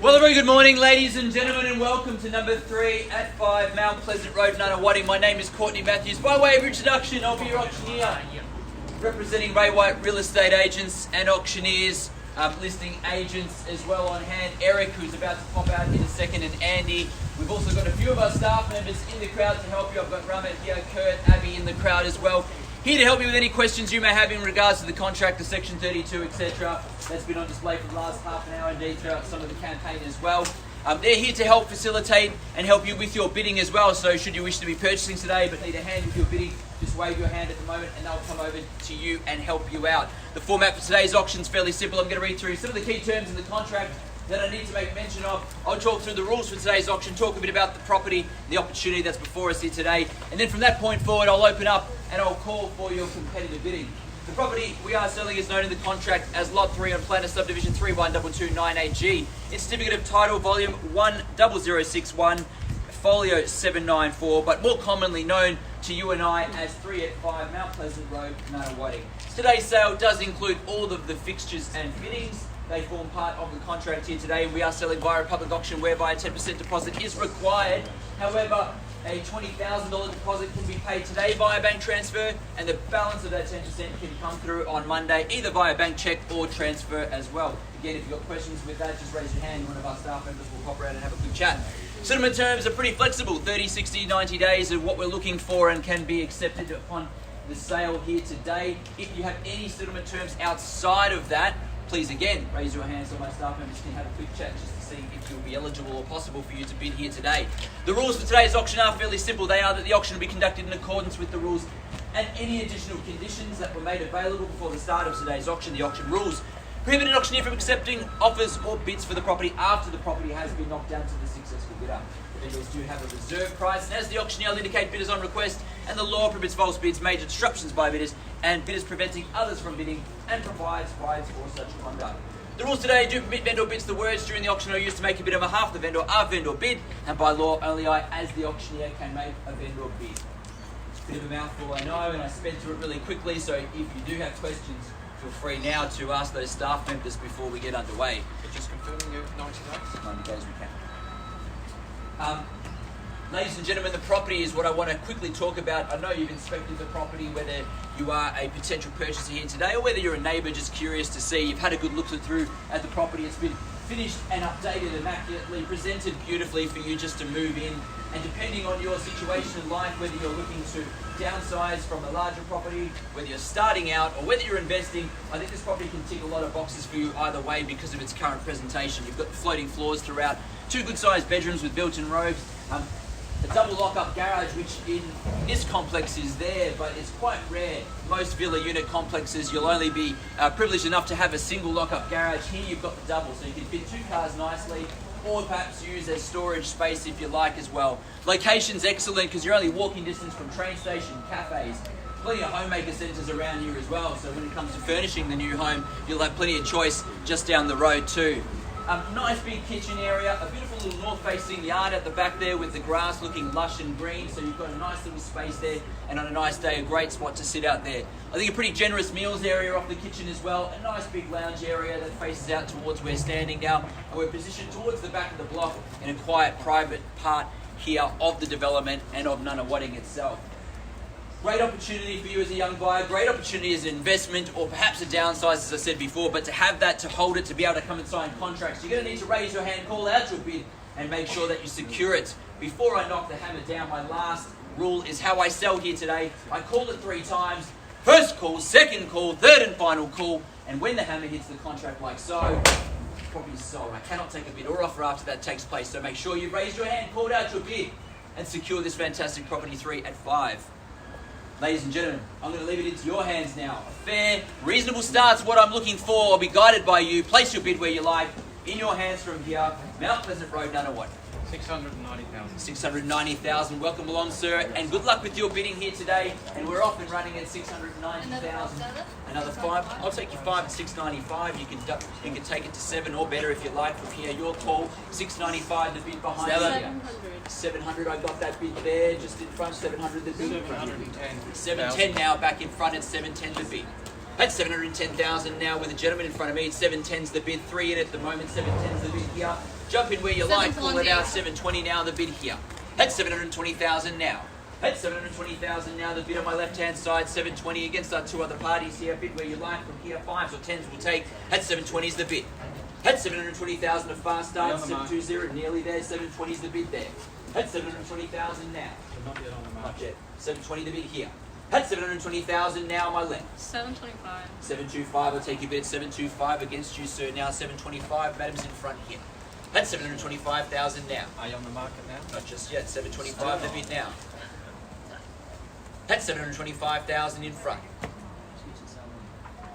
Well, a very good morning, ladies and gentlemen, and welcome to number 3 at 5 Mount Pleasant Road, Nunawading. My name is Courtney Matthews. By way of introduction, I'll be your auctioneer, representing Ray White Real Estate Agents and Auctioneers, listing agents as well on hand. Eric, who's about to pop out in a second, and Andy. We've also got a few of our staff members in the crowd to help you. I've got Ramet here, Kurt, Abby in the crowd as well. Here to help you with any questions you may have in regards to the contract, the Section 32, etc. That's been on display for the last half an hour, indeed throughout some of the campaign as well. They're here to help facilitate and help you with your bidding as well. So should you wish to be purchasing today but need a hand with your bidding, just wave your hand at the moment and they'll come over to you and help you out. The format for today's auction is fairly simple. I'm going to read through some of the key terms in the contract that I need to make mention of. I'll talk through the rules for today's auction, talk a bit about the property, the opportunity that's before us here today, and then from that point forward I'll open up and I'll call for your competitive bidding. The property we are selling is known in the contract as Lot 3 on Planner Subdivision 3122298G. It's certificate of title volume 10061, folio 794, but more commonly known to you and I as 3 at 5 Mount Pleasant Road, Nunawading. Today's sale does include all of the fixtures and fittings. They form part of the contract here today. We are selling via a public auction whereby a 10% deposit is required. However, a $20,000 deposit can be paid today via bank transfer, and the balance of that 10% can come through on Monday, either via bank check or transfer as well. Again, if you've got questions with that, just raise your hand. One of our staff members will pop around and have a quick chat. Settlement terms are pretty flexible, 30, 60, 90 days are what we're looking for and can be accepted upon the sale here today. If you have any settlement terms outside of that, please again raise your hand so my staff members can have a quick chat just to see if you'll be eligible or possible for you to bid here today. The rules for today's auction are fairly simple. They are that the auction will be conducted in accordance with the rules and any additional conditions that were made available before the start of today's auction. The auction rules prohibit an auctioneer from accepting offers or bids for the property after the property has been knocked down to the successful bidder. Vendors do have a reserve price, and as the auctioneer will indicate bidders on request, and the law prohibits false bids, major disruptions by bidders, and bidders preventing others from bidding, and provides fines for such conduct. The rules today do permit vendor bids. The words during the auction are used to make a bid on behalf of the vendor are vendor bid, and by law only I, as the auctioneer, can make a vendor bid. It's a bit of a mouthful, I know, and I sped through it really quickly, so if you do have questions, feel free now to ask those staff members before we get underway. But just confirming your 90 days? 90 days we can. Ladies and gentlemen, the property is what I want to quickly talk about. I know you've inspected the property, whether you are a potential purchaser here today or whether you're a neighbour just curious to see. You've had a good look through at the property. It's been finished and updated, immaculately presented beautifully for you just to move in. And depending on your situation in life, whether you're looking to downsize from a larger property, whether you're starting out or whether you're investing, I think this property can tick a lot of boxes for you either way because of its current presentation. You've got the floating floors throughout, 2 good sized bedrooms with built-in robes, a double lock-up garage, which in this complex is there, but it's quite rare. Most villa unit complexes, you'll only be privileged enough to have a single lock-up garage. Here you've got the double, so you can fit 2 cars nicely, or perhaps use as storage space if you like as well. Location's excellent because you're only walking distance from train station, cafes, plenty of homemaker centres around here as well, so when it comes to furnishing the new home, you'll have plenty of choice just down the road too. Nice big kitchen area, a beautiful little north-facing yard at the back there with the grass looking lush and green, so you've got a nice little space there, and on a nice day, a great spot to sit out there. I think a pretty generous meals area off the kitchen as well, a nice big lounge area that faces out towards where we're standing now, and we're positioned towards the back of the block in a quiet, private part here of the development and of Nunawading itself. Great opportunity for you as a young buyer, great opportunity as an investment or perhaps a downsize, as I said before, but to have that, to hold it, to be able to come and sign contracts, you're going to need to raise your hand, call out your bid and make sure that you secure it. Before I knock the hammer down, my last rule is how I sell here today. I call it 3 times. First call, second call, third and final call, and when the hammer hits the contract like so, property is sold. I cannot take a bid or offer after that takes place, so make sure you've raised your hand, called out your bid, and secure this fantastic property 3 at 5. Ladies and gentlemen, I'm going to leave it into your hands now. A fair, reasonable start's what I'm looking for. I'll be guided by you. Place your bid where you like. In your hands from here, Mount Pleasant Road, Nunawading. 690,000. 690,000. Welcome along, sir, and good luck with your bidding here today. And we're off and running at 690,000. Another 5. I'll take you 5 at 695. You can take it to 7 or better if you like. From here, your call. 695. The bid behind you. 700. I got that bid there, just in front. 700. The bid. 710. 710 now. Back in front at 710. The bid. At 710,000 now with a gentleman in front of me. 710's the bid. 3 in at the moment. 710's the bid here. Jump in where you like. Call it out. 720 now. The bid here. At 720,000 now. At 720,000 now. The bid on my left-hand side. 720 against our 2 other parties here. Bid where you like. From here, 5s or 10s will take. At 720's the bid. At 720,000 a fast start. 720 nearly there. 720's the bid there. At 720,000 now. Not yet. 720 the bid here. At 720,000 now on my left. 725. 725, I'll take your bid at 725 against you, sir. Now 725, madam's in front here. At 725,000 now. Are you on the market now? Not just yet. 725 the bid now. At 725,000 in front.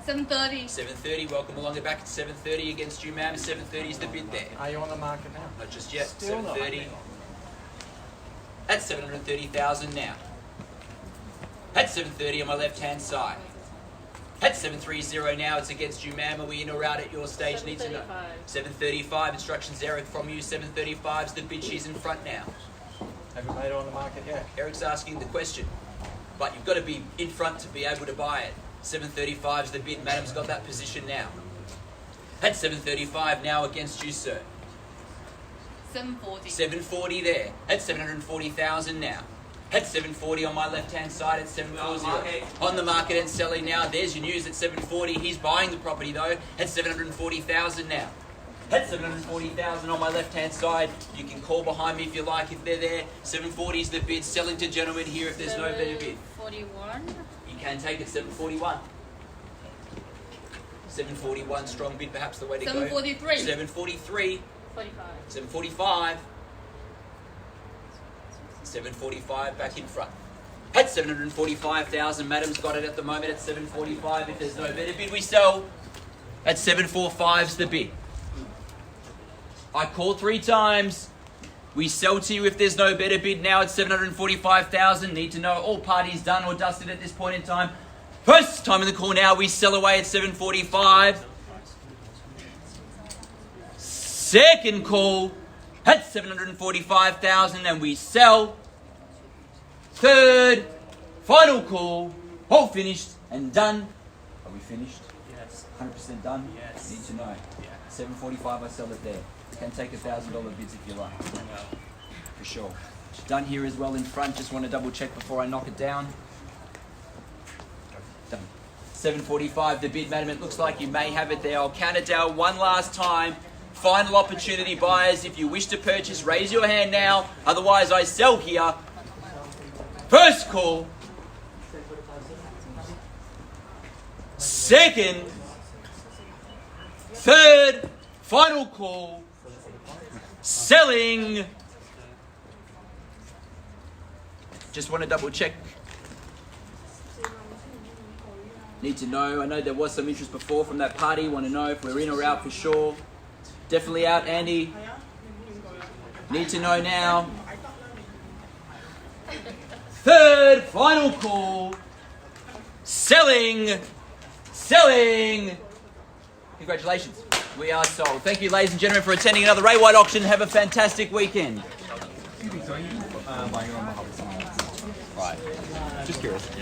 730. 730, welcome along the back at 730 against you, ma'am. 730 is the bid there. Are you on the market now? Not just yet. Still not. 730. At 730,000 now. At 730 on my left-hand side. At 730 now, it's against you, ma'am. Are we in or out at your stage? Need to know. 735, instructions, Eric, from you. 735's the bid. She's in front now. Have you made it on the market yet? Eric's asking the question. But you've got to be in front to be able to buy it. 735's the bid. Madam's got that position now. At 735 now against you, sir. 740. 740 there. At 740,000 now. At 740 on my left-hand side. At 740 on the market and selling now. There's your news at 740. He's buying the property though. At 740,000 now. At 740,000 on my left-hand side. You can call behind me if you like if they're there. 740 is the bid. Selling to gentlemen here if there's no better bid. 741. You can take it 741. 741 strong bid, perhaps the way to 743. go. 743. 45. 745. 745 back in front. At 745,000, madam's got it at the moment at 745. If there's no better bid, we sell. At 745's the bid. I call 3 times. We sell to you if there's no better bid now at 745,000. Need to know all parties done or dusted at this point in time. First time in the call now, we sell away at 745. Second call at 745,000 and we sell. Third, final call, all finished and done. Are we finished? Yes. 100% done? Yes. Need to know. Yeah. 745, I sell it there. You can take $1,000 bids if you like. For sure. Done here as well in front. Just want to double check before I knock it down. Done. 745 the bid, madam. It looks like you may have it there. I'll count it down one last time. Final opportunity buyers. If you wish to purchase, raise your hand now. Otherwise, I sell here. First call. Second. Third. Final call. Selling. Just want to double check. Need to know. I know there was some interest before from that party. Want to know if we're in or out for sure. Definitely out, Andy. Need to know now. Third, final call. Selling. Selling. Congratulations. We are sold. Thank you, ladies and gentlemen, for attending another Ray White auction. Have a fantastic weekend. Right. Just curious.